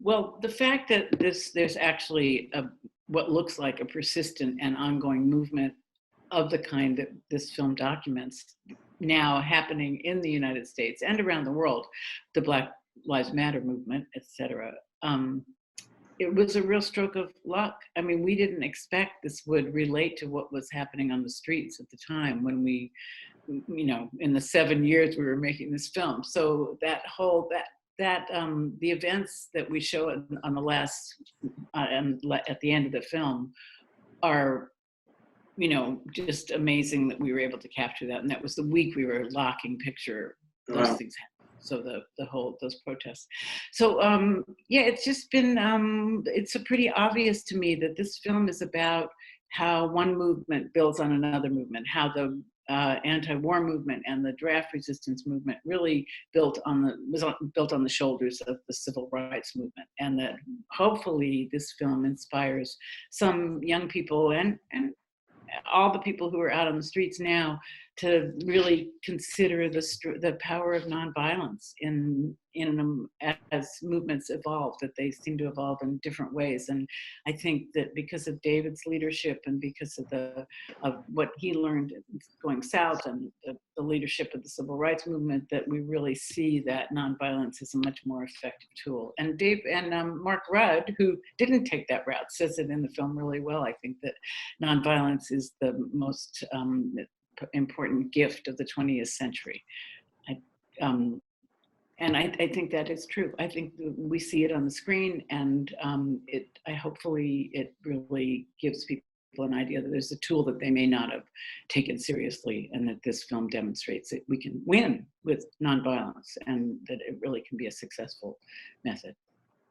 Well, the fact that there's actually what looks like a persistent and ongoing movement of the kind that this film documents now happening in the United States and around the world, the Black Lives Matter movement, et cetera. It was a real stroke of luck. I mean, we didn't expect this would relate to what was happening on the streets at the time when we, in the 7 years we were making this film. So the events that we show on the last, at the end of the film are, just amazing that we were able to capture that. And that was the week we were locking picture, those Wow. things happened. So those protests. So yeah, it's just been, it's pretty obvious to me that this film is about how one movement builds on another movement, how the anti-war movement and the draft resistance movement really built on the shoulders of the civil rights movement, and that hopefully this film inspires some young people and all the people who are out on the streets now to really consider the power of nonviolence as movements evolve, that they seem to evolve in different ways. And I think that because of David's leadership and because of what he learned going south and the leadership of the civil rights movement, that we really see that nonviolence is a much more effective tool. And Mark Rudd, who didn't take that route, says it in the film really well. I think that nonviolence is the most important gift of the 20th century. And I think that is true. I think we see it on the screen, and hopefully it really gives people an idea that there's a tool that they may not have taken seriously, and that this film demonstrates that we can win with nonviolence, and that it really can be a successful method.